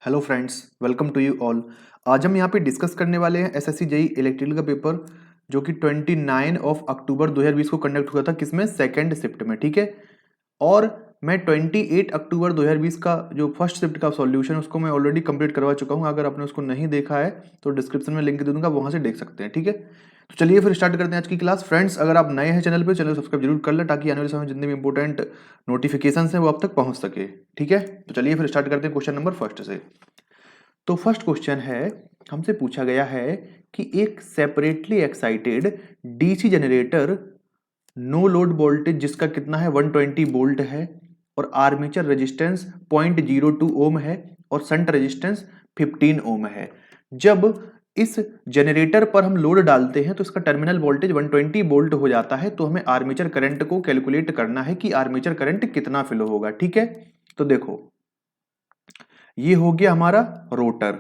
Hello friends, welcome to you all. आज हम यहाँ पे डिस्कस करने वाले हैं एसएससी जेई इलेक्ट्रिकल का पेपर जो कि 29 ऑफ अक्टूबर 2020 को कंडक्ट हुआ था। किसमें? सेकंड शिफ्ट में। ठीक है। और मैं 28 अक्टूबर 2020 का जो फर्स्ट शिफ्ट का सॉल्यूशन उसको मैं ऑलरेडी कंप्लीट करवा चुका हूँ। अगर आपने उसको नहीं देखा है तो डिस्क्रिप्शन में लिंक दे दूंगा, वहां से देख सकते हैं। ठीक है। तो चलिए फिर स्टार्ट करते हैं आज की क्लास। फ्रेंड्स, अगर आप नए हैं चैनल पे, चैनल सब्सक्राइब जरूर कर लें ताकि आने वाले समय में जितने भी इंपॉर्टेंट नोटिफिकेशन है वो आप तक पहुंच सके। ठीक है। तो चलिए फिर स्टार्ट करते हैं क्वेश्चन नंबर फर्स्ट से। तो फर्स्ट क्वेश्चन है, हमसे पूछा गया है कि एक separately excited DC generator no load voltage जिसका कितना है 120 वोल्ट है और आर्मेचर रेजिस्टेंस 0.02 ओम है और शंट रेजिस्टेंस 15 ओम है। जब इस जनरेटर पर हम लोड डालते हैं तो इसका टर्मिनल वोल्टेज 120 वोल्ट हो जाता है। तो हमें आर्मेचर करंट को कैलकुलेट करना है कि आर्मेचर करंट कितना फ्लो होगा। ठीक है। तो देखो, ये हो गया हमारा रोटर।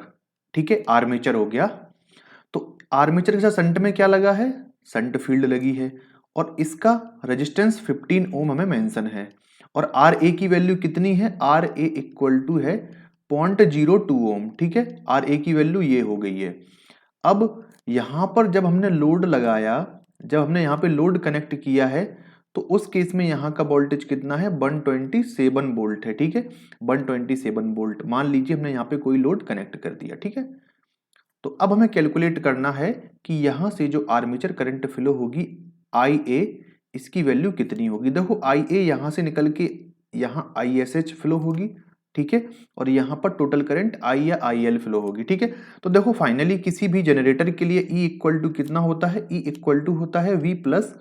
ठीक है, आर्मेचर हो गया। तो आर्मेचर के साथ शंट में क्या लगा है? शंट फील्ड लगी है और इसका रेजिस्टेंस 15 ओम हमें मेंशन है। और आर ए की वैल्यू कितनी है? आर ए इक्वल टू है 0.02 ओम। ठीक है, आर ए की वैल्यू ये हो गई है। अब यहां पर जब हमने लोड लगाया, जब हमने यहां पे लोड कनेक्ट किया है तो उस केस में यहां का वोल्टेज कितना है? 127 वोल्ट है। ठीक है, 127 वोल्ट मान लीजिए हमने यहां पे कोई लोड कनेक्ट कर दिया। ठीक है। तो अब हमें कैलकुलेट करना है कि यहां से जो आर्मेचर करंट फ्लो होगी आई ए, इसकी वैल्यू कितनी होगी। देखो, आई ए यहां से निकल के यहां आई एस एच फ्लो होगी। ठीक है, और यहां पर टोटल करंट आई या आई एल फ्लो होगी। ठीक है। तो देखो, फाइनली किसी भी जनरेटर के लिए ई इक्वल टू कितना होता है? ई इक्वल टू होता है V plus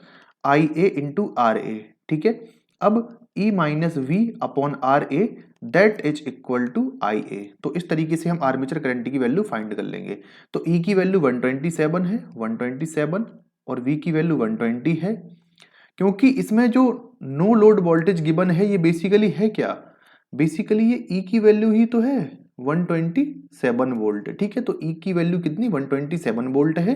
I A into R A. ठीक है। अब E minus V upon R A that is equal to I A. तो इस तरीके से हम आर्मेचर करंट की वैल्यू फाइंड कर लेंगे। तो ई की वैल्यू 127 है, 127, और वी की वैल्यू 120 है। क्योंकि इसमें जो नो लोड वोल्टेज गिवन है ये बेसिकली है क्या? बेसिकली ये ई की वैल्यू ही तो है 127 वोल्ट। ठीक है। तो ई की वैल्यू कितनी? 127 वोल्ट है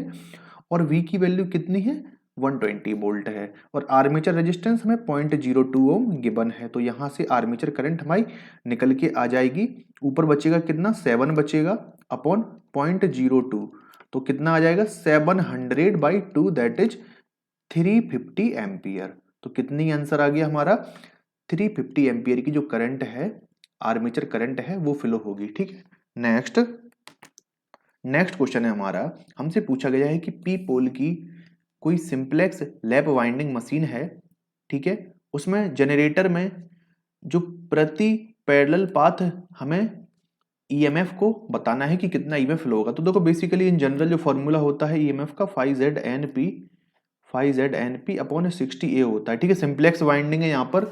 और वी की वैल्यू कितनी है? 120 वोल्ट है। और आर्मेचर रेजिस्टेंस हमें 0.02 ओम गिवन है। तो यहां से आर्मेचर करंट हमारी निकल के आ जाएगी। ऊपर बचेगा कितना? 7 बचेगा अपॉन 0.02। तो कितना आ जाएगा? 700/2 दैट इज 350 एम्पियर। तो कितनी आंसर आ गया हमारा? 350 एम्पियर की जो करंट है, आर्मेचर करंट है, वो फ्लो होगी। ठीक है। नेक्स्ट क्वेश्चन है हमारा, हमसे पूछा गया है कि पी पोल की कोई सिंपलेक्स लैप वाइंडिंग मशीन है। ठीक है। उसमें जनरेटर में जो प्रति पैरेलल पाथ हमें ईएमएफ को बताना है कि कितना ईएमएफ फ्लो होगा। तो देखो, बेसिकली इन जनरल जो फॉर्मूला होता है ईएमएफ का 5ZNP अपॉन 60A होता है। ठीक है, सिंप्लेक्स वाइंडिंग है यहाँ पर,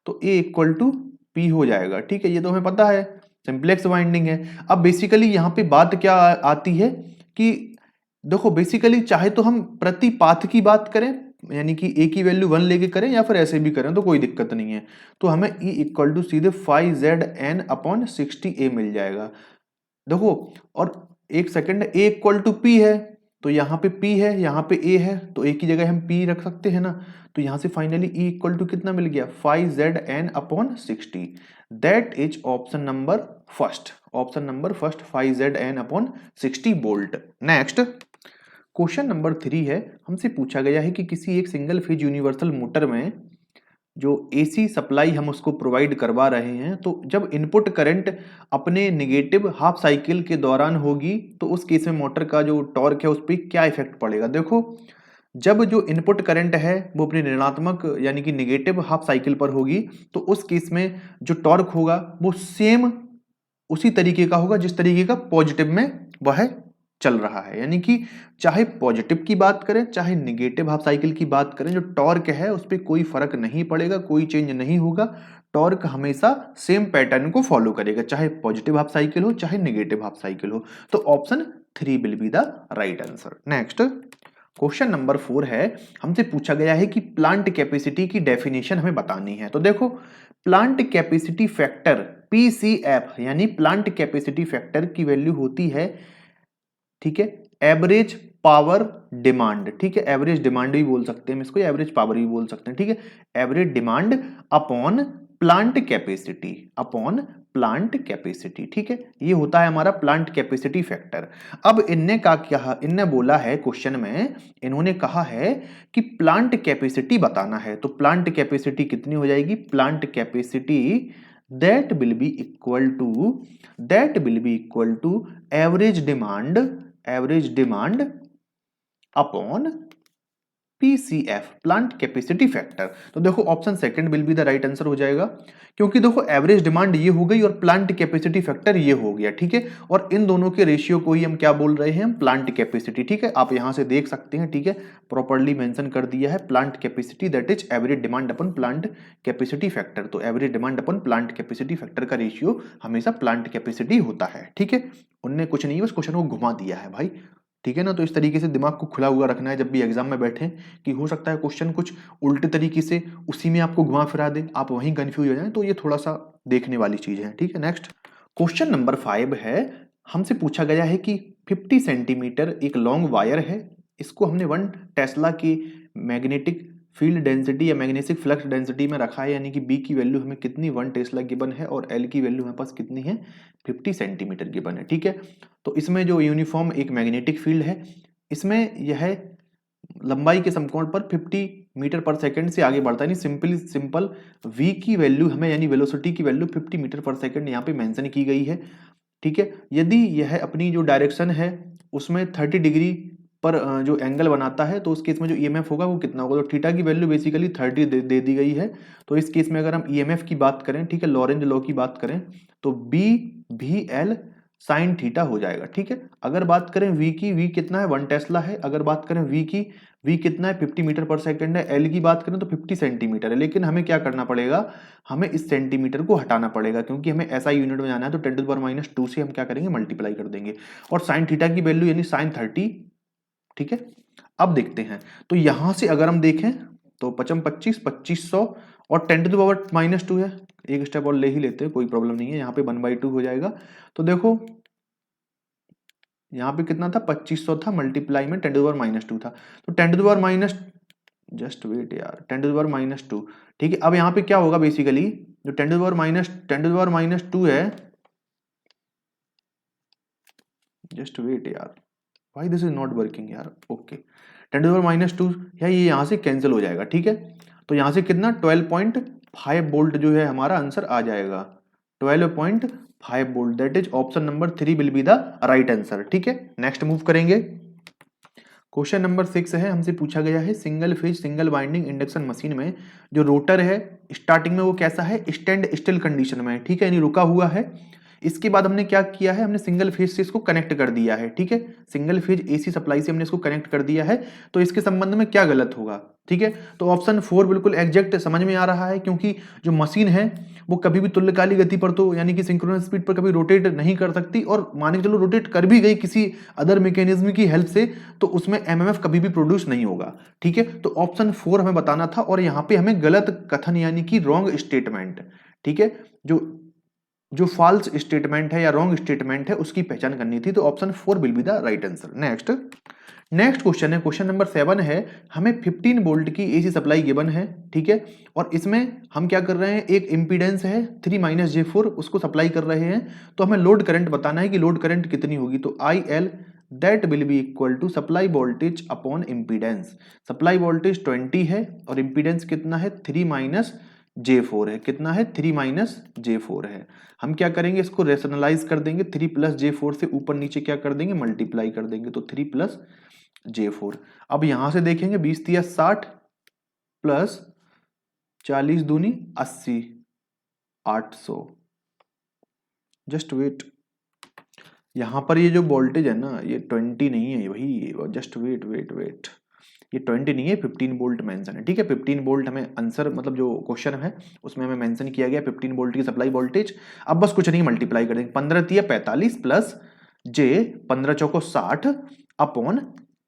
तो A इक्वल टू P हो जाएगा। ठीक है, ये तो हमें पता है सिंप्लेक्स वाइंडिंग है। अब बेसिकली यहाँ पे बात क्या आती है कि देखो, बेसिकली चाहे तो हम प्रति पाथ की बात करें, यानी कि ए की वैल्यू 1 लेके करें, या फिर ऐसे भी करें तो कोई दिक्कत नहीं है। तो हमें E इक्वल टू सीधे 5ZN अपॉन 60A मिल जाएगा। देखो, और एक second, A equal to P है तो यहाँ पे P है, यहाँ पे A है, तो A की जगह हम P रख सकते हैं ना। तो यहाँ से फाइनली E इक्वल टू कितना मिल गया? 5ZN upon 60। That is option number first. Option number first 5ZN upon 60 volt. Next question number 3 है, हमसे पूछा गया है कि किसी एक सिंगल फेज यूनिवर्सल मोटर में जो एसी सप्लाई हम उसको प्रोवाइड करवा रहे हैं, तो जब इनपुट करंट अपने नेगेटिव हाफ साइकिल के दौरान होगी तो उस केस में मोटर का जो टॉर्क है उस पर क्या इफेक्ट पड़ेगा। देखो, जब जो इनपुट करंट है वो अपने ऋणात्मक यानी कि नेगेटिव हाफ साइकिल पर होगी तो उस केस में जो टॉर्क होगा वो सेम उसी तरीके का होगा जिस तरीके का पॉजिटिव में वह चल रहा है। यानी कि चाहे पॉजिटिव की बात करें चाहे नेगेटिव हाफ साइकिल की बात करें, जो टॉर्क है उस पर कोई फर्क नहीं पड़ेगा, कोई चेंज नहीं होगा। टॉर्क हमेशा सेम पैटर्न को फॉलो करेगा, चाहे पॉजिटिव हाफ साइकिल हो चाहे नेगेटिव हाफ साइकिल हो। तो option 3 will be the right answer. Next question number 4 है, हमसे पूछा गया है कि प्लांट कैपेसिटी की डेफिनेशन हमें बतानी है। तो देखो, प्लांट कैपेसिटी फैक्टर पीसीएफ यानी प्लांट कैपेसिटी फैक्टर की वैल्यू होती है, ठीक है, एवरेज पावर डिमांड। ठीक है, एवरेज डिमांड भी बोल सकते हैं इसको, एवरेज पावर भी बोल सकते हैं। ठीक है, average demand upon plant capacity, upon plant capacity. ठीक है, ये होता है हमारा प्लांट कैपेसिटी फैक्टर। अब इनने क्या इनने बोला है क्वेश्चन में, इन्होंने कहा है कि प्लांट कैपेसिटी बताना है। तो प्लांट कैपेसिटी कितनी हो जाएगी? Plant capacity that will be equal to average demand upon PCF, plant capacity factor. तो देखो option second will be the right answer हो जाएगा, क्योंकि देखो एवरेज डिमांड ये हो गई और प्लांट कैपेसिटी फैक्टर ये हो गया। ठीक है, और इन दोनों के रेशियो को ही हम क्या बोल रहे हैं? Plant capacity. ठीक है, आप यहां से देख सकते हैं। ठीक है, प्रॉपर्ली मेंशन कर दिया है plant capacity that is average demand upon plant capacity factor. तो average demand upon plant capacity factor का रेशियो हमेशा प्लांट कैपेसिटी होता है। ठीक है, उनने कुछ नहीं बस क्वेश्चन को घुमा दिया है भाई। ठीक है ना, तो इस तरीके से दिमाग को खुला हुआ रखना है जब भी एग्जाम में बैठे, कि हो सकता है क्वेश्चन कुछ उल्टे तरीके से उसी में आपको घुमा फिरा दे, आप वहीं कंफ्यूज हो जाएं। तो ये थोड़ा सा देखने वाली चीज है। ठीक है, नेक्स्ट क्वेश्चन नंबर 5 है, हमसे पूछा गया है कि 50 सेंटीमीटर एक लॉन्ग वायर है, इसको हमने 1 टेस्ला की मैग्नेटिक फील्ड डेंसिटी या मैग्नेटिक फ्लक्स डेंसिटी में रखा है, यानी कि बी की वैल्यू हमें कितनी 1 टेस्ला गिवन है और एल की वैल्यू हमारे पास कितनी है? 50 सेंटीमीटर गिवन है। ठीक है, तो इसमें जो यूनिफॉर्म एक मैग्नेटिक फील्ड है, इसमें यह लंबाई के समकोण पर 50 मीटर पर सेकंड से आगे बढ़ता है। सिंपल v की वैल्यू हमें यानी वेलोसिटी की वैल्यू 50 मीटर पर सेकंड यहाँ पे मेंशन की गई है। ठीक है, यदि यह अपनी जो डायरेक्शन है उसमें 30 डिग्री पर जो एंगल बनाता है, तो उस केस में जो ईएमएफ होगा वो कितना होगा? तो थीटा की वैल्यू बेसिकली 30 दे दी गई है। तो इस केस में अगर हम ईएमएफ की बात करें, ठीक है, लॉरेंज लॉ की बात करें, तो बी भी एल साइन थीटा हो जाएगा। ठीक है, अगर बात करें v की, v कितना है? 1 टेस्ला है। अगर बात करें v की, v कितना है? 50 मीटर पर सेकंड है। l की बात करें तो 50 सेंटीमीटर है। लेकिन हमें क्या करना पड़ेगा? हमें इस सेंटीमीटर को हटाना पड़ेगा, क्योंकि हमें ऐसा यूनिट में जाना है। तो 10⁻² से हम क्या करेंगे? मल्टीप्लाई कर देंगे, और साइन थीटा की वैल्यू यानी साइन 30। ठीक है, अब देखते हैं। तो यहां से अगर हम देखें तो 55 25 2500 और 10⁻² है, एक स्टेप और ले ही लेते हैं, कोई प्रॉब्लम नहीं है। यहाँ पे 1/2 हो जाएगा। तो देखो यहाँ पे कितना था? 2500 था, मल्टीप्लाई में 10⁻² था। तो 10⁻, जस्ट वेट यार, 10⁻²। ठीक है, अब यहाँ पे क्या होगा? बेसिकली जो 10⁻² है, जस्ट वेट यार, why this is not working यार। ओके, 10⁻² है, ये यहाँ से कैंसिल हो जाएगा। ठीक है, तो यहाँ से कितना? 12.5 वोल्ट जो है हमारा आंसर आ जाएगा, 12.5 volt. That is option number 3 will be the right answer. ठीक है, नेक्स्ट मूव करेंगे। क्वेश्चन नंबर 6 है, हमसे पूछा गया है single phase single winding induction machine में जो रोटर है स्टार्टिंग में वो कैसा है? स्टैंड स्टिल कंडीशन में है। ठीक है, यानी रुका हुआ है। इसके बाद हमने क्या किया है? हमने सिंगल फेज से इसको कनेक्ट कर दिया है। ठीक है, सिंगल फेज एसी सप्लाई से हमने इसको कनेक्ट कर दिया है। तो इसके संबंध में क्या गलत होगा? ठीक है, तो ऑप्शन 4 बिल्कुल एग्जैक्ट समझ में आ रहा है, क्योंकि जो मशीन है वो कभी भी तुल्यकाली गति पर, तो यानी कि सिंक्रोनस स्पीड पर कभी रोटेट नहीं कर सकती, और मान के चलो रोटेट कर भी गई किसी अदर मैकेनिज्म की हेल्प से, तो उसमें एमएमएफ कभी भी प्रोड्यूस नहीं होगा। ठीक है, तो ऑप्शन 4 हमें बताना था, और यहाँ पे हमें गलत कथन यानी कि रॉन्ग स्टेटमेंट, ठीक है, जो फॉल्स स्टेटमेंट है या रॉन्ग स्टेटमेंट है उसकी पहचान करनी थी। तो option 4 will be the right answer. Next question है, क्वेश्चन नंबर 7 है, हमें 15 वोल्ट की एसी सप्लाई गिवन है। ठीक है, और इसमें हम क्या कर रहे हैं? एक इंपीडेंस है 3 - j4, उसको सप्लाई कर रहे हैं। तो हमें लोड करंट बताना है कि लोड करंट कितनी होगी। तो IL that will be equal to supply voltage upon impedance. Supply voltage 20 है और इंपीडेंस कितना है? 3 - j4 है। कितना है? 3 - j4 है। हम क्या करेंगे? इसको रेशनलाइज कर देंगे, 3 + j4 से ऊपर नीचे क्या कर देंगे? मल्टीप्लाई कर देंगे, तो 3 + j4। अब यहां से देखेंगे 20 × 60 प्लस 40 दूनी 80, 800। जस्ट वेट, यहां पर ये जो वोल्टेज है ना, ये 20 नहीं है भाई, जस्ट वेट, ये 20 नहीं है, 15 वोल्ट मेंशन है। ठीक है, 15 वोल्ट हमें आंसर मतलब जो क्वेश्चन है उसमें हमें मेंशन किया गया 15 वोल्ट की सप्लाई वोल्टेज। अब बस कुछ नहीं, मल्टीप्लाई कर देंगे, 15 × 3 = 45 प्लस j 15 × 4 = 60 अपॉन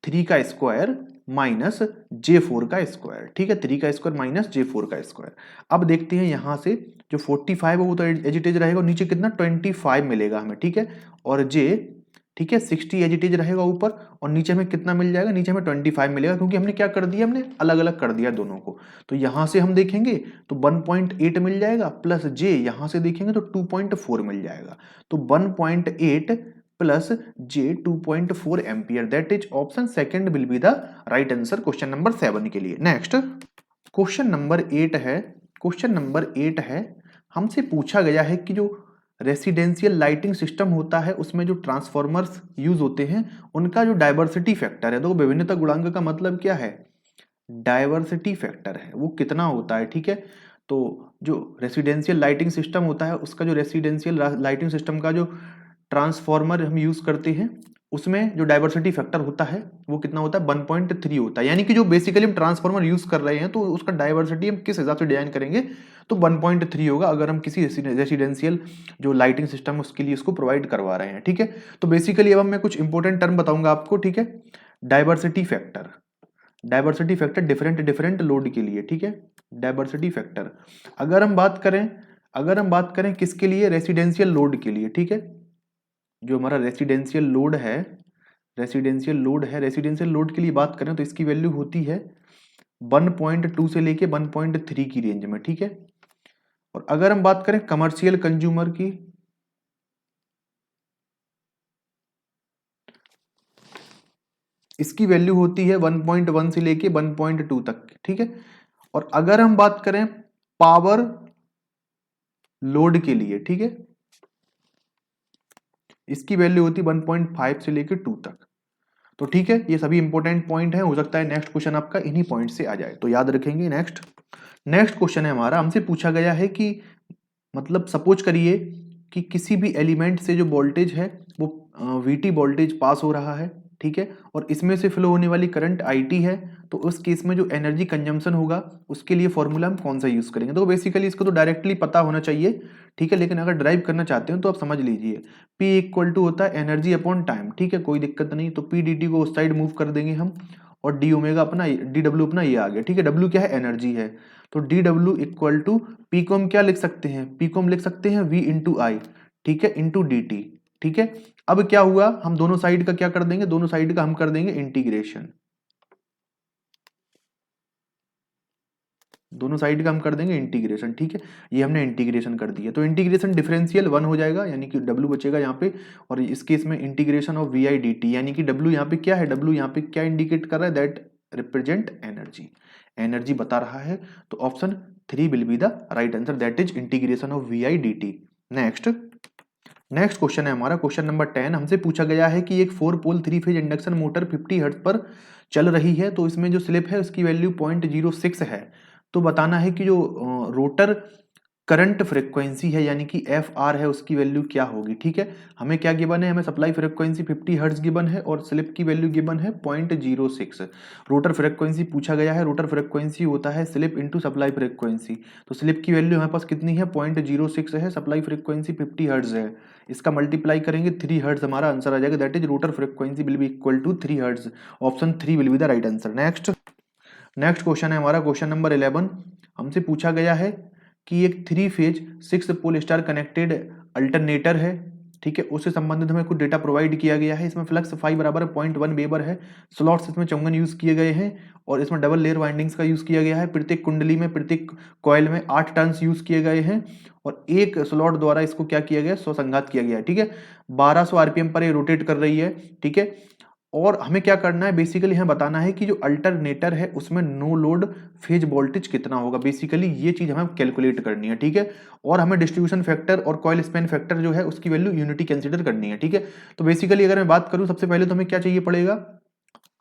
3 का स्क्वायर माइनस j4 का स्क्वायर। ठीक है, 3 का स्क्वायर माइनस j4 का स्क्वायर। अब देखते हैं यहां से जो 45 है वो तो एज इट इज रहेगा, नीचे कितना 25 मिलेगा हमें। ठीक है, और j, ठीक है, 60 एज इट इज रहेगा ऊपर, और नीचे में कितना मिल जाएगा, नीचे में 25 मिलेगा, क्योंकि हमने क्या कर दिया, हमने अलग अलग कर दिया दोनों को। तो यहां से हम देखेंगे तो 1.8 मिल जाएगा, प्लस जे यहां से देखेंगे तो 2.4 मिल जाएगा। तो 1.8 plus J 2.4 ampere, that is option second will be the right answer question number 7 के लिए। नेक्स्ट क्वेश्चन नंबर 8 है। क्वेश्चन नंबर 8 है, हमसे पूछा गया है कि जो रेसिडेंशियल लाइटिंग सिस्टम होता है उसमें जो ट्रांसफॉर्मर्स यूज होते हैं उनका जो डाइवर्सिटी फैक्टर है, तो विभिन्नता गुणांक का मतलब क्या है, डाइवर्सिटी फैक्टर है, वो कितना होता है। ठीक है, तो जो रेसिडेंशियल लाइटिंग सिस्टम होता है उसका जो रेसिडेंशियल लाइटिंग सिस्टम का जो ट्रांसफॉर्मर हम यूज करते हैं उसमें जो डाइवर्सिटी फैक्टर होता है वो कितना होता है, 1.3 होता है। यानी कि जो बेसिकली हम ट्रांसफॉर्मर यूज कर रहे हैं तो उसका डाइवर्सिटी हम किस हिसाब से डिजाइन करेंगे, तो 1.3 होगा अगर हम किसी रेसिडेंशियल जो लाइटिंग सिस्टम है उसके लिए इसको प्रोवाइड करवा रहे हैं। ठीक है, तो बेसिकली अब मैं कुछ इंपॉर्टेंट टर्म बताऊंगा आपको। ठीक है, diversity factor, diversity factor different different load के लिए। ठीक है, डाइवर्सिटी फैक्टर अगर हम बात करें, अगर हम बात करें किसके लिए, रेसिडेंशियल लोड के लिए। ठीक है, जो हमारा रेसिडेंशियल लोड है, रेसिडेंशियल लोड है, रेसिडेंशियल लोड के लिए बात करें तो इसकी वैल्यू होती है 1.2 से लेके 1.3 की रेंज में। ठीक है, और अगर हम बात करें कमर्शियल कंज्यूमर की, इसकी वैल्यू होती है 1.1 से लेके 1.2 तक। ठीक है, और अगर हम बात करें पावर लोड के लिए, ठीक है, इसकी वैल्यू होती है 1.5 से लेके 2 तक। तो ठीक है, ये सभी इंपॉर्टेंट पॉइंट है, हो सकता है नेक्स्ट क्वेश्चन आपका इन्हीं पॉइंट से आ जाए, तो याद रखेंगे। नेक्स्ट नेक्स्ट क्वेश्चन है हमारा, हमसे पूछा गया है कि मतलब सपोज करिए कि किसी भी एलिमेंट से जो वोल्टेज है वो वीटी वोल्टेज पास हो रहा है। ठीक है, और इसमें से फ्लो होने वाली करंट आईटी है, तो उस केस में जो एनर्जी कंजम्पशन होगा उसके लिए फॉर्मूला हम कौन सा यूज करेंगे। तो बेसिकली इसको तो डायरेक्टली पता होना चाहिए। ठीक है, लेकिन अगर ड्राइव करना चाहते हो तो आप समझ लीजिए, P इक्वल टू होता है एनर्जी अपॉन टाइम। ठीक है, कोई दिक्कत नहीं, तो पी डी टी को उस साइड मूव कर देंगे हम, और डी ओमेगा अपना, डी डब्ल्यू अपना ये आ गया। ठीक है, डब्ल्यू क्या है, एनर्जी है, तो d W equal to P को हम क्या लिख सकते हैं, पी को हम लिख सकते हैं वी इंटू आई। ठीक है, इंटू डी टी। ठीक है, अब क्या हुआ, हम दोनों साइड का क्या कर देंगे, दोनों साइड का हम कर देंगे इंटीग्रेशन, दोनों साइड का हम कर देंगे इंटीग्रेशन। ठीक है, ये हमने इंटीग्रेशन कर दिया, तो इंटीग्रेशन डिफरेंशियल 1 हो जाएगा, यानी कि W बचेगा यहाँ पे, और इस केस में integration of v i d t, यानी कि W यहाँ पे क्या है, W यहाँ पे क्या इंडिकेट कर रहा है, दैट रिप्रेजेंट एनर्जी, एनर्जी बता रहा है। तो option 3 will be the right answer, that is integration of v i d t. Next next question है हमारा, क्वेश्चन नंबर 10, हमसे पूछा गया है कि एक 4 पोल 3 फेज इंडक्शन मोटर 50 हर्ट्ज पर चल रही है, तो इसमें जो स्लिप है उसकी वैल्यू 0.06 है। तो बताना है कि जो रोटर करंट फ्रीक्वेंसी है यानी कि एफ आर है उसकी वैल्यू क्या होगी। ठीक है, हमें क्या गिवन है, हमें सप्लाई फ्रीक्वेंसी 50 हर्ट्ज गिवन है और स्लिप की वैल्यू गिवन है 0.06। रोटर फ्रीक्वेंसी पूछा गया है, रोटर फ्रीक्वेंसी होता है स्लिप इंटू सप्लाई फ्रीक्वेंसी, तो स्लिप की वैल्यू हमारे पास कितनी है, 0.06 है, सप्लाई फ्रीक्वेंसी 50 हर्ट्ज है, इसका मल्टीप्लाई करेंगे 3 हर्ट्ज, हमारा आंसर आ जाएगा, that is rotor frequency will be equal to 3 hertz. Option 3 will be the right answer. Next next question है हमारा, क्वेश्चन नंबर 11, हमसे पूछा गया है कि एक 3 phase 6 pole star connected alternator है। ठीक है, उससे संबंधित हमें कुछ डेटा प्रोवाइड किया गया है, इसमें फ्लक्स 5 बराबर 0.1 वेबर है, स्लॉट्स इसमें 54 यूज किए गए हैं, और इसमें डबल लेयर वाइंडिंग्स का यूज किया गया है, प्रत्येक कुंडली में प्रत्येक कॉइल में 8 टर्न्स यूज किए गए हैं, और एक स्लॉट द्वारा इसको क्या किया गया, स्वसंघात किया गया है। ठीक है, 1200 आरपीएम पर ये रोटेट कर रही है। ठीक है, और हमें क्या करना है, बेसिकली हमें बताना है कि जो अल्टरनेटर है उसमें नो लोड फेज वोल्टेज कितना होगा, बेसिकली ये चीज हमें कैलकुलेट करनी है। ठीक है, और हमें डिस्ट्रीब्यूशन फैक्टर और कॉइल स्पैन फैक्टर जो है उसकी वैल्यू यूनिटी कंसीडर करनी है। ठीक है, तो बेसिकली अगर मैं बात करूं, सबसे पहले तो हमें क्या चाहिए पड़ेगा,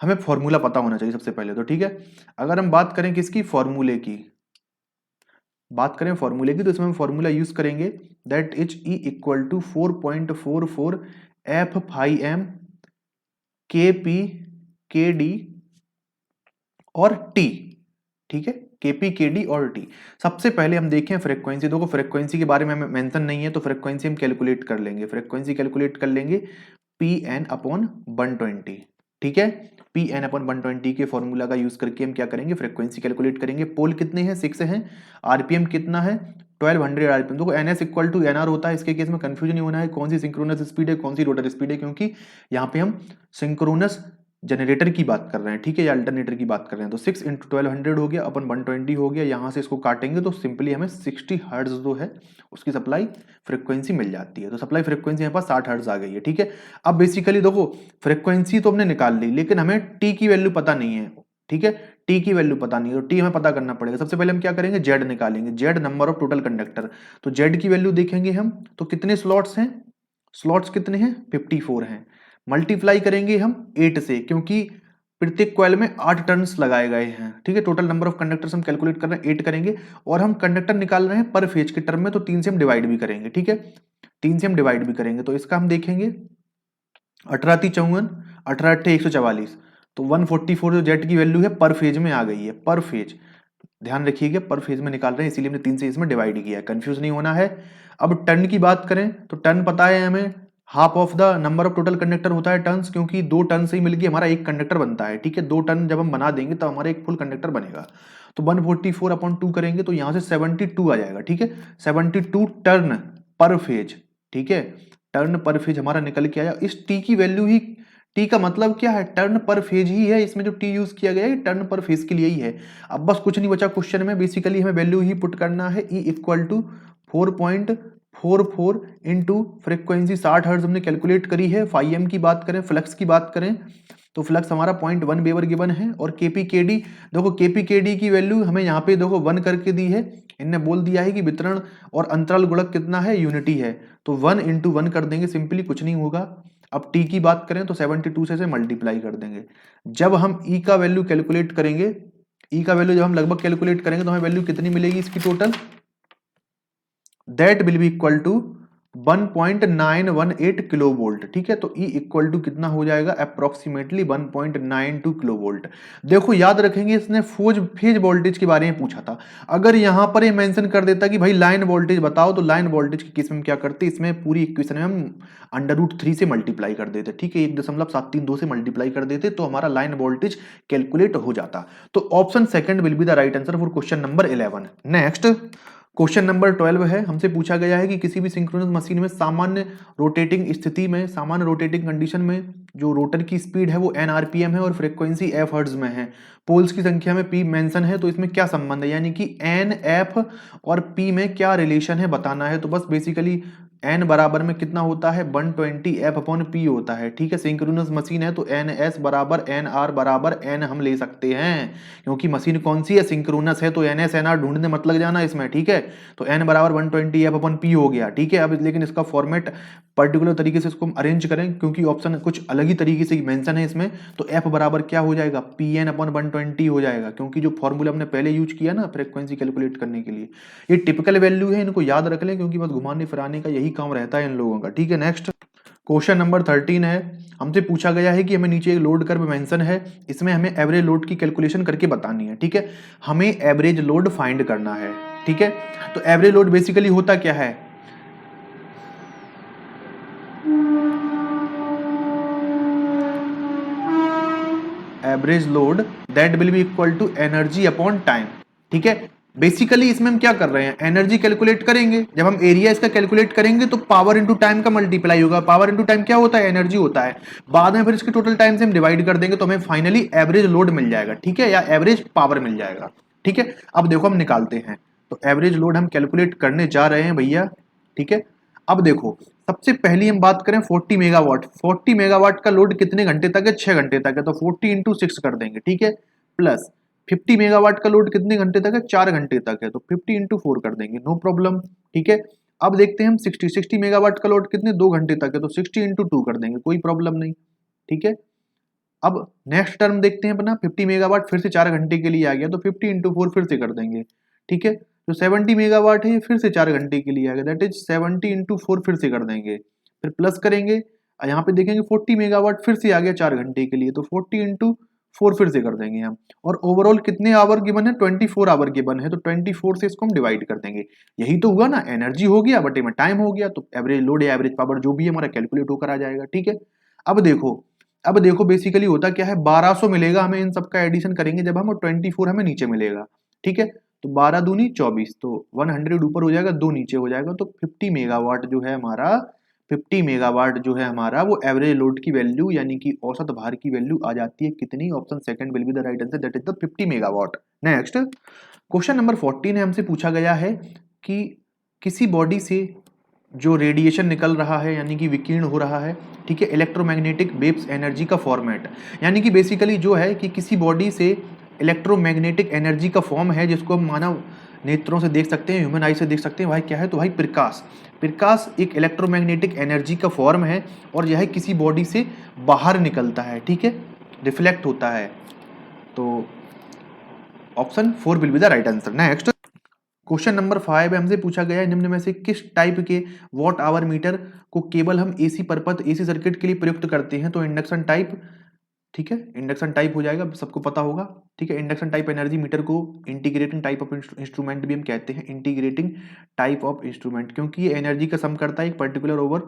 हमें फॉर्मूला पता होना चाहिए सबसे पहले तो। ठीक है, अगर हम बात करें किसकी, फॉर्मूले की बात करें, फॉर्मूले की, तो इसमें हम फॉर्मूला यूज करेंगे, that is E equal to 4.44 f phi m k p k d और टी। ठीक है, केपी के डी और टी। सबसे पहले हम देखें फ्रीक्वेंसी, देखो फ्रीक्वेंसी के बारे में मेंशन नहीं है तो फ्रीक्वेंसी हम कैलकुलेट कर लेंगे, फ्रीक्वेंसी कैलकुलेट कर लेंगे पी एन अपॉन 120। ठीक है, पी एन अपॉन 120 के फॉर्मूला का यूज करके हम क्या करेंगे, फ्रीक्वेंसी कैलकुलेट करेंगे। पोल कितने हैं, 6 हैं, आरपीएम कितना है 1200 आरपीएम। देखो एनएस इक्वल टू एनआर होता है, इसके केस में कंफ्यूजन नहीं होना है कौन सी सिंक्रोनस स्पीड है कौन सी रोटर स्पीड है, क्योंकि यहाँ पे हम सिंक्रोनस जनरेटर की बात कर रहे हैं, ठीक है, या अल्टरनेटर की बात कर रहे हैं। तो 6 इंटू 1200 हो गया अपन 120 हो गया, यहाँ से इसको काटेंगे तो सिंपली हमें 60 हर्ट्ज जो है उसकी सप्लाई फ्रिक्वेंसी मिल जाती है। तो सप्लाई फ्रिक्वेंसी यहाँ पास 60 हर्ट्ज आ गई है, ठीक है। अब बेसिकली देखो फ्रिक्वेंसी तो हमने निकाल ली, लेकिन हमें टी की वैल्यू पता नहीं है, ठीक है, टी की वैल्यू पता नहीं है, तो टी हमें पता करना पड़ेगा। सबसे पहले हम क्या करेंगे, जेड निकालेंगे, Z number of total conductor. तो जेड की वैल्यू देखेंगे हम, तो कितने स्लॉट्स हैं, स्लॉट्स कितने हैं, 54 हैं। मल्टीप्लाई करेंगे हम 8 से, क्योंकि प्रत्येक कॉइल में 8 टर्न्स लगाए गए हैं, ठीक है। टोटल नंबर ऑफ कंडक्टर्स हम कैलकुलेट कर रहे हैं 8 करेंगे, और हम कंडक्टर निकाल रहे हैं पर फेज के टर्म में, तो 3 से हम डिवाइड भी करेंगे, ठीक है, 3 से हम डिवाइड भी करेंगे। तो इसका हम देखेंगे 18 × 54, 18 × 144, तो 144 जो जेट की वैल्यू है पर फेज में आ गई है, पर फेज, ध्यान रखिएगा पर फेज में निकाल रहे हैं, इसीलिए हमने 3 से इसमें डिवाइड किया है, कंफ्यूज नहीं होना है। अब टर्न की बात करें तो टर्न पता है हमें, half of the number of total conductor होता है टर्न्स, क्योंकि 2 टर्न से ही मिलकर हमारा एक कंडक्टर बनता है, ठीक है। 2 टर्न जब हम बना देंगे तो हमारा एक फुल कंडक्टर बनेगा। तो 144/2 करेंगे तो यहां से 72 आ जाएगा, ठीक है, 72 टर्न पर फेज, ठीक है, टर्न पर फेज हमारा निकल के आया। इस टी की वैल्यू ही, टी का मतलब क्या है, टर्न पर फेज ही है, इसमें जो टी यूज किया गया है टर्न पर फेज के लिए ही है। अब बस कुछ नहीं बचा क्वेश्चन में, बेसिकली हमें वैल्यू ही पुट करना है, E equal to 4.44 into frequency 60 hertz हमने कैलकुलेट करी है। फाइव की बात करें, फ्लक्स की बात करें तो फ्लक्स हमारा 0.1 वेबर गिवन है, और केपी केडी, देखो केपी केडी की वैल्यू हमें यहाँ पे देखो 1 करके दी है, इनने बोल दिया है कि वितरण और अंतराल गुणक कितना है, यूनिटी है, तो 1 इंटू 1 कर देंगे, सिंपली कुछ नहीं होगा। अब टी की बात करें तो 72 से मल्टीप्लाई कर देंगे। जब हम ई का वैल्यू कैलकुलेट करेंगे, ई का वैल्यू जब हम लगभग कैलकुलेट करेंगे तो हमें वैल्यू कितनी मिलेगी इसकी total, that will be equal to 1.918 kilo volt, ठीक है। तो E इक्वल टू कितना हो जाएगा, अप्रोक्सीमेटली 1.92 किलो वोल्ट। देखो याद रखेंगे इसने फेज वोल्टेज के बारे में पूछा था, अगर यहां पर ये मेंशन कर देता कि भाई लाइन वोल्टेज बताओ, तो लाइन वोल्टेज के केस में क्या करते, इसमें पूरी इक्वेशन में हम √3 से मल्टीप्लाई कर देते, ठीक है, 1.732 से मल्टीप्लाई कर देते, तो हमारा लाइन वोल्टेज कैलकुलेट हो जाता। तो option second will be the right answer for question number 11। Next question number 12 है, हमसे पूछा गया है कि किसी भी सिंक्रोनस मशीन में सामान्य रोटेटिंग स्थिति में, सामान्य रोटेटिंग कंडीशन में जो रोटर की स्पीड है वो n आरपीएम है और फ्रीक्वेंसी f हर्ट्ज में है, पोल्स की संख्या में p मेंशन है, तो इसमें क्या संबंध है, यानी कि n f और p में क्या रिलेशन है बताना है। तो बस बेसिकली n बराबर में कितना होता है, 120f/p होता है, ठीक है। सिंक्रोनस मशीन है तो ns बराबर nr बराबर n हम ले सकते हैं, क्योंकि मशीन कौन सी है, सिंक्रोनस है, तो ns nr ढूंढने मत लग जाना इसमें, ठीक है। तो n बराबर 120f/p हो गया, ठीक है। अब लेकिन इसका फॉर्मेट पर्टिकुलर तरीके से इसको हम अरेंज करें, क्योंकि ऑप्शन कुछ अलग ही तरीके से मेंशन है इसमें, तो f बराबर क्या हो जाएगा, pn/120 हो जाएगा, क्योंकि जो फॉर्मूला हमने पहले यूज किया ना फ्रीक्वेंसी कैलकुलेट करने के लिए, ये टिपिकल वैल्यू है, इनको याद रख लें, क्योंकि बस घुमाने फिराने का यही काम रहता है इन लोगों का, ठीक है। नेक्स्ट क्वेश्चन नंबर 13 है, हमसे पूछा गया है कि हमें नीचे एक लोड कर्व मेंशन है, इसमें हमें एवरेज लोड की कैलकुलेशन करके बतानी है, ठीक है। हमें एवरेज लोड फाइंड करना है, ठीक है। तो एवरेज लोड बेसिकली होता क्या है, average load that will be equal to energy upon time, ठीक है। बेसिकली इसमें हम क्या कर रहे हैं, एनर्जी कैलकुलेट करेंगे, जब हम एरिया इसका कैलकुलेट करेंगे तो पावर इंटू टाइम का मल्टीप्लाई होगा, पावर इंटू टाइम क्या होता है, एनर्जी होता है, बाद में फिर इसके टोटल टाइम से हम डिवाइड कर देंगे तो हमें फाइनली एवरेज लोड मिल जाएगा, ठीक है, या एवरेज पावर मिल जाएगा, ठीक है। अब देखो हम निकालते हैं, तो एवरेज लोड हम कैलकुलेट करने जा रहे हैं भैया, ठीक है। अब देखो सबसे पहली हम बात करें 40 मेगावाट, 40 मेगावाट का लोड कितने घंटे तक है, 6 घंटे तक है, तो 40 इंटू 6 कर देंगे, ठीक है, प्लस 50 मेगावाट का लोड कितने घंटे तक है, 4 घंटे तक है, तो 50 इंटू 4 कर देंगे, नो प्रॉब्लम, ठीक है। अब देखते हैं हम 60 मेगावाट का लोड कितने 2 घंटे तक है, तो 60 इंटू 2 कर देंगे, कोई प्रॉब्लम नहीं, ठीक है। अब नेक्स्ट टर्म देखते हैं अपना 50 मेगावाट फिर से 4 घंटे के लिए आ गया, तो 50 इंटू 4 फिर से कर देंगे, ठीक है। जो 70 मेगावाट है ये फिर से 4 घंटे के लिए आ गया, दैट इज 70 इंटू 4 फिर से कर देंगे, फिर प्लस करेंगे, यहाँ पे देखेंगे 40 मेगावाट फिर से आ गया 4 घंटे के लिए, तो 40 इंटू 4 फिर से कर देंगे हम, और ओवरऑल कितने आवर गिवन है, 24 आवर गिवन है, तो 24 से इसको हम डिवाइड कर देंगे, यही तो हुआ ना, एनर्जी हो गया बटे में टाइम हो गया, तो एवरेज लोड या एवरेज पावर जो भी है हमारा कैलकुलेट होकर आ जाएगा, ठीक है। अब देखो बेसिकली होता क्या है, 1200 मिलेगा हमें, इन सबका एडिशन करेंगे जब हम, और 24 हमें नीचे मिलेगा, ठीक है। तो 12 दूनी 24, तो 100 ऊपर हो जाएगा, 2 नीचे हो जाएगा, तो 50 मेगावाट जो है हमारा, 50 मेगावाट जो है हमारा वो एवरेज लोड की वैल्यू यानी कि औसत भार की वैल्यू आ जाती है कितनी? Option second will be the right answer, that is the 50 megawatt. Next question number 14 है, हमसे पूछा गया है कि किसी बॉडी से जो रेडिएशन निकल रहा है यानी कि विकीर्ण हो रहा है, ठीक है, इलेक्ट्रोमैग्नेटिक वेव्स एनर्जी का फॉर्मेट, यानी कि बेसिकली जो है कि किसी बॉडी से इलेक्ट्रोमैग्नेटिक एनर्जी का फॉर्म है जिसको हम मानव नेत्रों से देख सकते हैं, ह्यूमन आई से देख सकते हैं, भाई क्या है? तो भाई प्रकाश। प्रकाश एक इलेक्ट्रोमैग्नेटिक एनर्जी का फॉर्म है और यह किसी बॉडी से बाहर निकलता है, ठीक है, रिफ्लेक्ट होता है। तो option 4 will be the right answer. Next question number 5 है, हमसे पूछा गया है निम्न में से किस टाइप के वॉट आवर मीटर को केवल हम एसी पर्पस एसी सर्किट के लिए प्रयुक्त करते हैं? तो इंडक्शन टाइप, ठीक है, इंडक्शन टाइप हो जाएगा, सबको पता होगा, ठीक है। इंडक्शन टाइप एनर्जी मीटर को इंटीग्रेटिंग टाइप ऑफ इंस्ट्रूमेंट भी हम कहते हैं, इंटीग्रेटिंग टाइप ऑफ इंस्ट्रूमेंट, क्योंकि ये एनर्जी का सम करता है एक particular over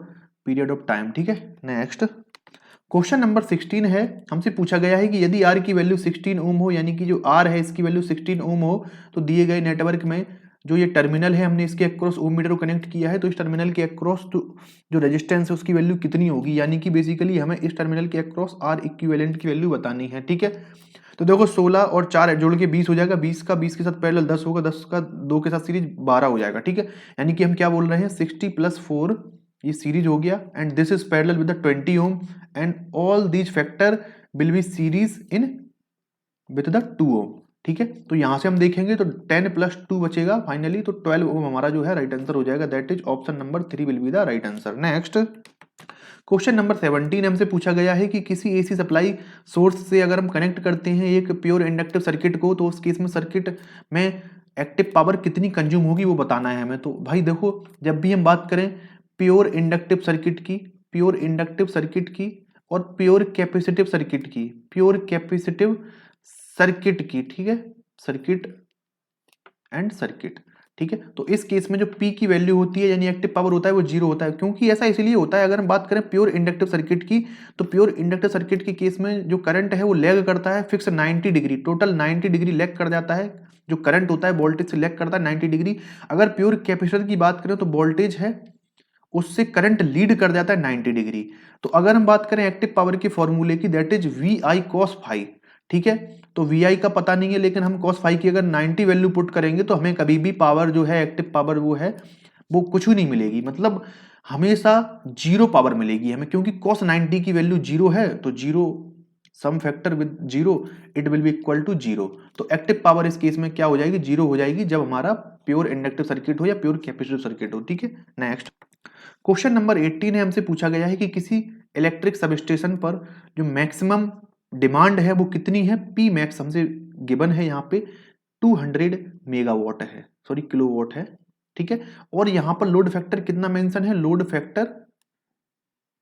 period of time, ठीक है। नेक्स्ट क्वेश्चन नंबर 16 है, हमसे पूछा गया है कि यदि आर की वैल्यू 16 ओम हो, यानी कि जो आर है इसकी वैल्यू 16 ओम हो, तो दिए गए नेटवर्क में जो ये टर्मिनल है हमने इसके अक्रॉस ओम मीटर को कनेक्ट किया है, तो इस टर्मिनल के अक्रॉस जो रेजिस्टेंस है उसकी वैल्यू कितनी होगी? यानी कि बेसिकली हमें इस टर्मिनल के अक्रॉस आर इक्विवेलेंट की वैल्यू बतानी है, ठीक है। तो देखो 16 और 4 जोड़ के 20 हो जाएगा, 20 का 20 के साथ पैरेलल 10 होगा, 10 का 2 के साथ सीरीज 12 हो जाएगा, ठीक है। यानी कि हम क्या बोल रहे हैं, 60 + 4 ये सीरीज हो गया, and this is parallel with the 20 ohm and all these factor will be series in with the 2 ओम, ठीक है। तो यहां से हम देखेंगे तो 10 + 2 बचेगा फाइनली, तो 12 ओम हमारा जो है राइट आंसर हो जाएगा, that is option number 3 will be the right answer. Next question number 17 हमसे पूछा गया है कि किसी एसी सप्लाई सोर्स से अगर हम कनेक्ट करते हैं एक प्योर इंडक्टिव सर्किट को, तो उस केस में सर्किट में एक्टिव पावर कितनी कंज्यूम होगी वो बताना है हमें। तो भाई देखो, जब भी हम बात करें प्योर इंडक्टिव सर्किट की, प्योर इंडक्टिव सर्किट की और प्योर कैपेसिटिव सर्किट की, प्योर कैपेसिटिव सर्किट की, ठीक है, सर्किट एंड सर्किट, ठीक है। तो इस केस में जो P की वैल्यू होती है यानी एक्टिव पावर होता है वो 0 होता है, क्योंकि ऐसा इसलिए होता है, अगर हम बात करें प्योर इंडक्टिव सर्किट की, तो प्योर इंडक्टिव सर्किट के केस में जो करंट है वो लैग करता है fix 90 degree, total 90 degree lag कर जाता है, जो करंट होता है वोल्टेज से लैग करता है 90 डिग्री। अगर प्योर कैपेसिटर की बात करें तो वोल्टेज है उससे करंट लीड कर जाता है 90 डिग्री। तो अगर हम बात करें एक्टिव पावर के फॉर्मूले की, that is VI cos phi, ठीक है। तो VI का पता नहीं है, लेकिन हम cos phi की अगर 90 वैल्यू पुट करेंगे तो हमें कभी भी पावर जो है एक्टिव पावर वो है वो कुछ भी नहीं मिलेगी, मतलब हमेशा 0 पावर मिलेगी हमें, क्योंकि cos 90 की वैल्यू 0 है, तो 0 some factor with 0 it will be equal to 0। तो एक्टिव पावर इस केस में क्या हो जाएगी, 0 हो जाएगी जब हमारा प्योर इंडक्टिव सर्किट हो या प्योर कैपेसिटिव सर्किट हो, ठीक है। नेक्स्ट क्वेश्चन नंबर 18 है, हमसे पूछा गया है कि किसी इलेक्ट्रिक सबस्टेशन पर जो मैक्सिमम डिमांड है वो कितनी है? P मैक्स हमसे गिवन है यहाँ पे 200 मेगावाट है, सॉरी किलोवाट है, ठीक है। और यहाँ पर लोड फैक्टर कितना मेंशन है? लोड फैक्टर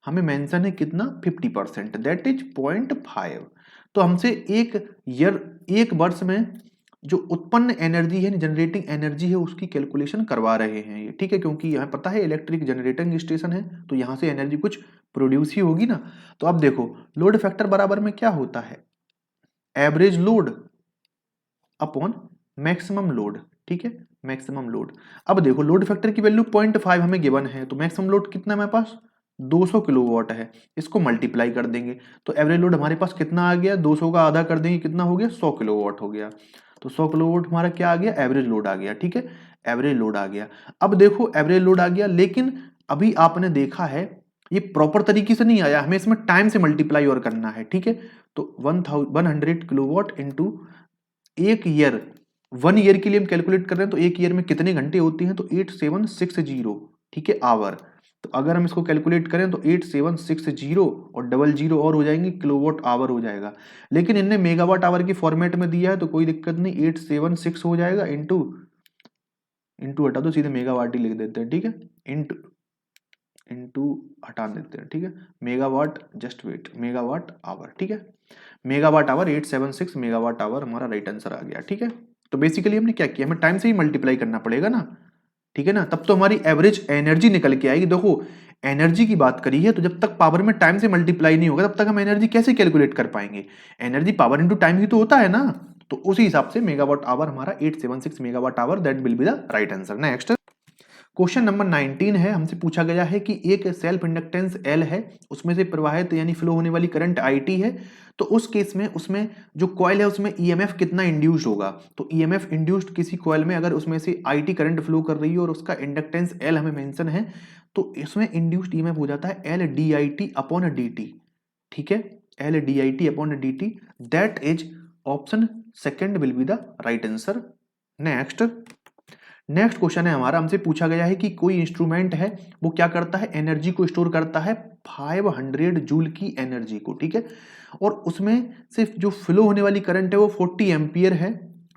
हमें मेंशन है कितना? 50%, दैट इज 0.5। तो हमसे एक वर्ष में जो उत्पन्न एनर्जी है, जनरेटिंग एनर्जी है, उसकी कैलकुलेशन करवा रहे हैं ये, ठीक है, क्योंकि यहाँ पता है इलेक्ट्रिक जनरेटिंग स्टेशन है तो यहाँ से एनर्जी कुछ प्रोड्यूस ही होगी ना। तो अब देखो लोड फैक्टर बराबर में क्या होता है, average load upon maximum load, ठीक है, मैक्सिमम लोड। अब देखो लोड फैक्टर की वैल्यू 0.5 हमें गिवन है, तो मैक्सिमम लोड कितना है हमारे पास? 200 किलोवाट है, इसको मल्टीप्लाई कर देंगे तो एवरेज लोड हमारे पास कितना आ गया? 200 का आधा कर देंगे कितना हो गया? 100 किलोवाट हो गया। तो 100 किलोवाट हमारा क्या आ गया? एवरेज लोड आ गया, ठीक है, एवरेज लोड आ गया। अब देखो एवरेज लोड आ गया, लेकिन अभी आपने देखा है ये प्रॉपर तरीके से नहीं आया, हमें इसमें टाइम से मल्टीप्लाई और करना है, ठीक है। तो 100 किलोवाट इंटू एक ईयर, 1 ईयर के लिए हम कैलकुलेट कर रहे हैं, तो एक ईयर में कितने घंटे होती हैं? तो 8760, ठीक है, आवर। तो अगर हम इसको कैलकुलेट करें तो 8760 और डबल जीरो और हो जाएंगे, किलोवाट आवर हो जाएगा। लेकिन इनने मेगावाट आवर की फॉर्मेट में दिया है तो कोई दिक्कत नहीं, 876 हो जाएगा, इंटू हटा दो, सीधे मेगावाट ही लिख देते हैं, ठीक है, इंटू हटा देते हैं, ठीक है, megawatt, just wait, megawatt hour, ठीक है, मेगावाट आवर 876 मेगावाट आवर हमारा राइट आंसर आ गया, ठीक है। तो बेसिकली हमने क्या किया, हमें टाइम से ही मल्टीप्लाई करना पड़ेगा ना, ठीक है ना, तब तो हमारी एवरेज एनर्जी निकल के आएगी। देखो एनर्जी की बात करी है तो जब तक पावर में टाइम से मल्टीप्लाई नहीं होगा तब तक हम एनर्जी कैसे कैलकुलेट कर पाएंगे? एनर्जी पावर इंटू टाइम ही तो होता है ना। तो उसी हिसाब से मेगावाट आवर हमारा 876 megawatt hour, that will be the right answer. Next question number 19 है, हमसे पूछा गया है कि एक सेल्फ इंडक्टेंस L है, उसमें से प्रवाहित यानी फ्लो होने वाली करंट IT है, तो उस केस में उसमें जो कॉइल है उसमें EMF कितना इंड्यूस्ड होगा। तो EMF इंड्यूस्ड किसी कॉइल में अगर उसमें से IT करंट फ्लो कर रही है और उसका इंडक्टेंस L हमें मेंशन है, तो इसमें इंड्यूस्ड EMF हो जाता है LdIT अपॉन dt, ठीक है, LdIT upon dt, that is option second will be the right answer. Next question है हमारा, हमसे पूछा गया है कि कोई इंस्ट्रूमेंट है वो क्या करता है, एनर्जी को स्टोर करता है 500 जूल की एनर्जी को, ठीक है, और उसमें सिर्फ जो फ्लो होने वाली करंट है वो 40 एम्पियर है,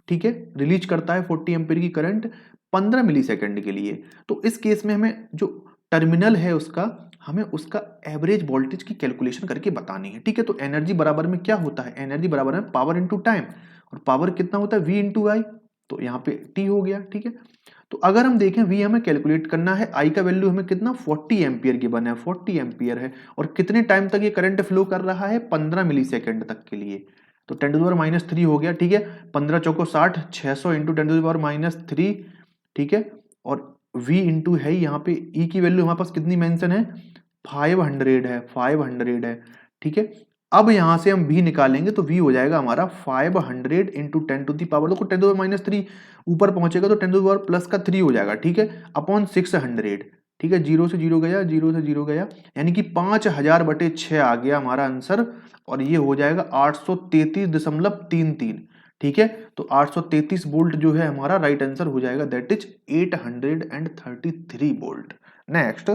ठीक है, रिलीज करता है 40 एम्पियर की करंट 15 मिली सेकेंड के लिए। तो इस केस में हमें जो टर्मिनल है उसका, हमें उसका एवरेज वोल्टेज की कैलकुलेशन करके बतानी है, ठीक है। तो एनर्जी बराबर में क्या होता है, एनर्जी बराबर में पावर इंटू टाइम, और पावर कितना होता है V इंटू आई, तो यहाँ पे T हो गया, ठीक है। तो अगर हम देखें V हमें कैलकुलेट करना है, I का वैल्यू हमें कितना 40 एम्पियर की बना है, 40 एम्पियर है, और कितने टाइम तक ये करंट फ्लो कर रहा है, 15 मिली सेकेंड तक के लिए। तो 10⁻³ हो गया, ठीक है, 15 चौको 60, 600 इंटू 10⁻³ ठीक है, और V इंटू है यहाँ पे E की वैल्यू हमारे पास कितनी मेंशन है, 500 है, 500 है, ठीक है। अब यहां से हम V निकालेंगे तो V हो जाएगा हमारा 500 इंटू 10 टू दी पावर, देखो 10⁻³ ऊपर पहुंचेगा तो 10⁻+3 हो जाएगा, ठीक है, अपॉन 600, ठीक है, 0 से 0 गया, 0 से 0 गया, यानी कि 5000/6 आ गया हमारा आंसर, और ये हो जाएगा 833.33, ठीक है। तो 833 वोल्ट जो है हमारा राइट आंसर हो जाएगा, that is 833 volt. Next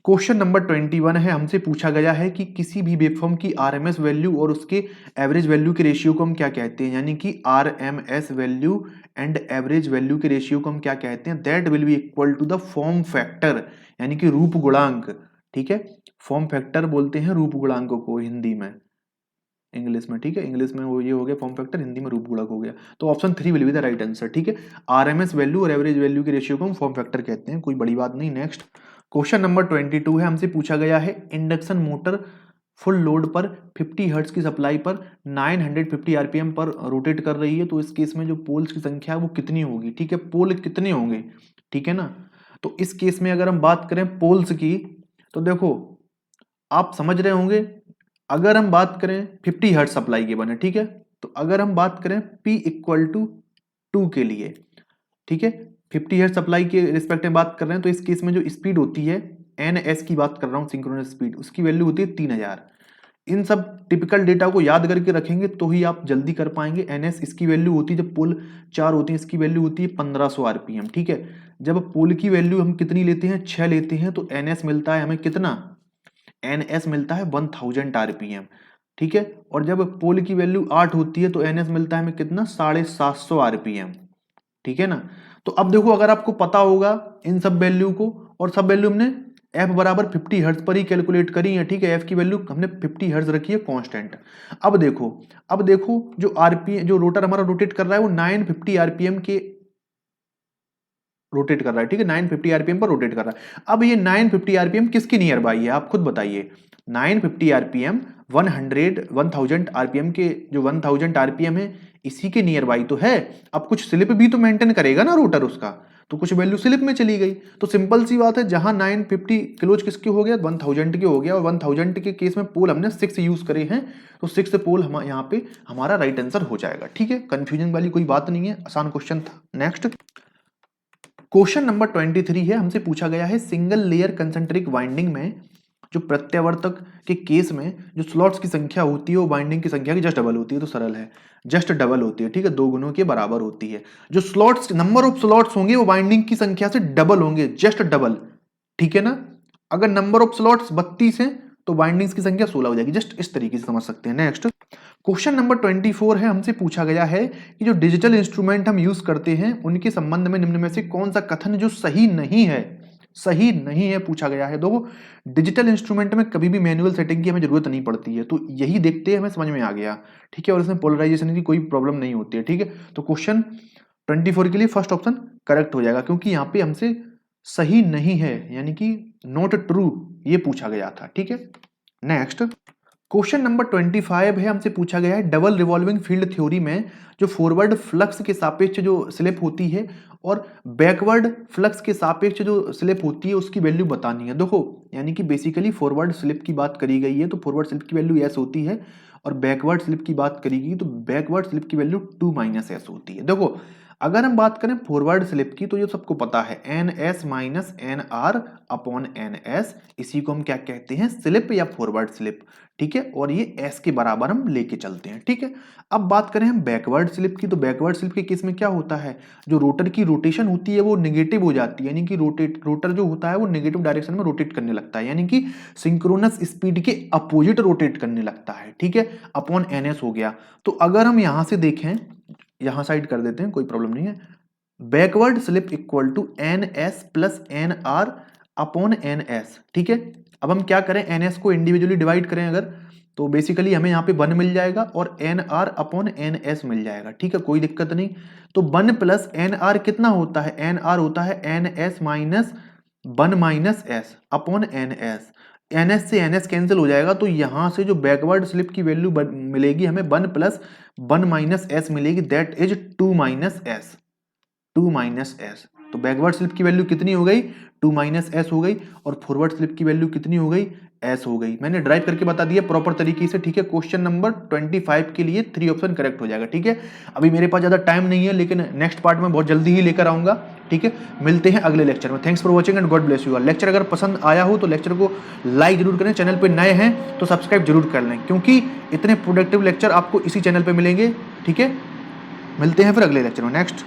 question number 21 है, हमसे पूछा गया है कि किसी भी वेवफॉर्म की RMS वैल्यू और उसके एवरेज वैल्यू के रेशियो को हम क्या कहते हैं, यानी कि RMS value and average value के रेशियो को हम क्या कहते हैं, that will be equal to the form factor, यानी कि रूप गुणांक, ठीक है, फॉर्म फैक्टर बोलते हैं रूप गुणांक को हिंदी में, इंग्लिश में, ठीक है, इंग्लिश में वो ये हो गया फॉर्म फैक्टर, हिंदी में रूप गुणक हो गया। तो option 3 will be the right answer, ठीक है। RMS वैल्यू और एवरेज वैल्यू के रेशियो को हम फॉर्म फैक्टर कहते हैं, कोई बड़ी बात नहीं। नेक्स्ट क्वेश्चन नंबर 22 है, हमसे पूछा गया है इंडक्शन मोटर फुल लोड पर 50 हर्ट्ज की सप्लाई पर 950 आरपीएम पर रोटेट कर रही है, तो इस केस में जो पोल्स की संख्या है वो कितनी होगी, ठीक है, पोल कितने होंगे, ठीक है ना। तो इस केस में अगर हम बात करें पोल्स की, तो देखो आप समझ रहे होंगे, अगर हम बात करें 50 हर्ट्ज सप्लाई के बने, ठीक है, तो अगर हम बात करें P इक्वल टू 2 के लिए, ठीक है, 50 हर्ट्ज सप्लाई के रिस्पेक्ट में बात कर रहे हैं, तो इस केस में जो स्पीड होती है NS की बात कर रहा हूं, सिंक्रोनस स्पीड, उसकी वैल्यू होती है 3000। इन सब टिपिकल डेटा को याद करके रखेंगे तो ही आप जल्दी कर पाएंगे। NS इसकी वैल्यू होती है, जब पोल 4 होती है इसकी वैल्यू होती है 1500 आरपीएम, ठीक है। जब पोल की वैल्यू हम कितनी लेते हैं, 6 लेते हैं, तो NS मिलता है हमें कितना, NS मिलता है 1000 आरपीएम, ठीक है। और जब पोल की वैल्यू 8 होती है तो NS मिलता है हमें कितना, 750 आरपीएम, ठीक है ना। तो अब देखो अगर आपको पता होगा इन सब वैल्यू को, और सब वैल्यू हमने F बराबर 50 हर्ट्ज पर ही कैलकुलेट करी है, ठीक है, F की वैल्यू हमने 50 हर्ट्ज रखी है कांस्टेंट। अब देखो जो आरपीएम, जो रोटर हमारा रोटेट कर रहा है वो 950 आरपीएम के रोटेट कर रहा है, ठीक है, 950 आरपीएम पर रोटेट कर रहा है। अब ये 950 आरपीएम किसकी नियर बाई है, आप खुद बताइए। 950 आरपीएम 1000 आरपीएम के, जो 1000 आरपीएम है इसी के नियर बाई तो है। अब कुछ स्लिप भी तो मेंटेन करेगा ना रोटर उसका, तो कुछ वैल्यू स्लिप में चली गई, तो सिंपल सी बात है, जहां 950 किलोज किसके हो गया, 1000 के हो गया, और 1000 के केस में पोल हमने 6 यूज करे हैं, तो 6 पोल हम यहाँ पे हमारा राइट आंसर हो जाएगा, ठीक है। कंफ्यूजन वाली कोई बात नहीं है, आसान क्वेश्चन था। नेक्स्ट क्वेश्चन नंबर 23 है, हमसे पूछा गया है सिंगल लेयर कंसेंट्रिक वाइंडिंग में जो प्रत्यावर्तक के केस में जो स्लॉट्स की संख्या होती है वो वाइंडिंग की संख्या की जस्ट डबल होती है, तो सरल है, जस्ट डबल होती है, ठीक है, 2 गुणों के बराबर होती है। जो स्लॉट्स, नंबर ऑफ स्लॉट्स होंगे वो वाइंडिंग की संख्या से डबल होंगे, जस्ट डबल, ठीक है ना। अगर नंबर ऑफ स्लॉट्स 32 हैं तो वाइंडिंग्स की संख्या 16 हो जाएगी, जस्ट इस तरीके से समझ सकते हैं। नेक्स्ट क्वेश्चन नंबर 24 है, हमसे पूछा गया है कि जो डिजिटल इंस्ट्रूमेंट हम यूज करते हैं उनके संबंध में निम्न में से कौन सा कथन जो सही नहीं है, सही नहीं है पूछा गया है। देखो डिजिटल इंस्ट्रूमेंट में कभी भी मैनुअल सेटिंग की हमें जरूरत नहीं पड़ती है, तो यही देखते हमें समझ में आ गया, ठीक है, और इसमें पोलराइजेशन की कोई प्रॉब्लम नहीं होती है, ठीक है। तो क्वेश्चन 24 के लिए फर्स्ट ऑप्शन करेक्ट हो जाएगा, क्योंकि यहाँ पे हमसे सही नहीं है यानी कि नॉट ट्रू ये पूछा गया था, ठीक है। नेक्स्ट क्वेश्चन नंबर 25 है, हमसे पूछा गया है डबल रिवॉल्विंग फील्ड थ्योरी में जो फॉरवर्ड फ्लक्स के सापेक्ष जो स्लिप होती है और बैकवर्ड फ्लक्स के सापेक्ष जो स्लिप होती है उसकी वैल्यू बतानी है। देखो यानी कि बेसिकली फॉरवर्ड स्लिप की बात करी गई है तो फॉरवर्ड स्लिप की वैल्यू एस होती है और बैकवर्ड स्लिप की बात करी गई तो बैकवर्ड स्लिप की वैल्यू 2 माइनस एस होती है। देखो अगर हम बात करें फॉरवर्ड स्लिप की तो ये सबको पता है N S minus N R upon N S, इसी को हम क्या कहते हैं, स्लिप या फॉरवर्ड स्लिप। ठीक है, और ये एस के बराबर हम लेके चलते हैं। ठीक है, अब बात करें हम बैकवर्ड स्लिप की तो बैकवर्ड स्लिप के केस में क्या होता है, जो रोटर की रोटेशन होती है वो नेगेटिव हो जाती है, यानी कि रोटर जो होता है वो नेगेटिव डायरेक्शन में रोटेट करने लगता है, यानी कि सिंक्रोनस स्पीड के अपोजिट रोटेट करने लगता है। ठीक है, अपॉन एन एस हो गया। तो अगर हम यहां से देखें, यहां साइड कर देते हैं, कोई प्रॉब्लम नहीं है, backward slip equal to N S plus N R upon N S. ठीक है, अब हम क्या करें, एन एस को इंडिविजुअली डिवाइड करें अगर, तो बेसिकली हमें यहाँ पे 1 मिल जाएगा और N R upon N S मिल जाएगा। ठीक है, कोई दिक्कत नहीं। तो 1 प्लस एन आर कितना होता है, एन आर होता है N S minus 1 minus S upon N S. N S से एन एस कैंसिल हो जाएगा तो यहां से जो बैकवर्ड स्लिप की वैल्यू मिलेगी हमें 1 प्लस 1 माइनस एस मिलेगी, that is 2 minus S, 2 minus S. तो बैकवर्ड स्लिप की वैल्यू कितनी हो गई, 2 माइनस एस हो गई, और फॉरवर्ड स्लिप की वैल्यू कितनी हो गई, एस हो गई। मैंने ड्राइव करके बता दिया प्रॉपर तरीके से। ठीक है, क्वेश्चन नंबर 25 के लिए 3 ऑप्शन करेक्ट हो जाएगा। ठीक है, अभी मेरे पास ज्यादा टाइम नहीं है लेकिन नेक्स्ट पार्ट में बहुत जल्दी ही लेकर आऊंगा। ठीक है, मिलते हैं अगले लेक्चर में। Thanks for watching and God bless you all. Lecture अगर पसंद आया हो तो लेक्चर को लाइक जरूर करें, चैनल पर नए हैं तो सब्सक्राइब जरूर कर लें, क्योंकि इतने प्रोडक्टिव लेक्चर आपको इसी चैनल पर मिलेंगे। ठीक है, मिलते हैं फिर अगले लेक्चर में। नेक्स्ट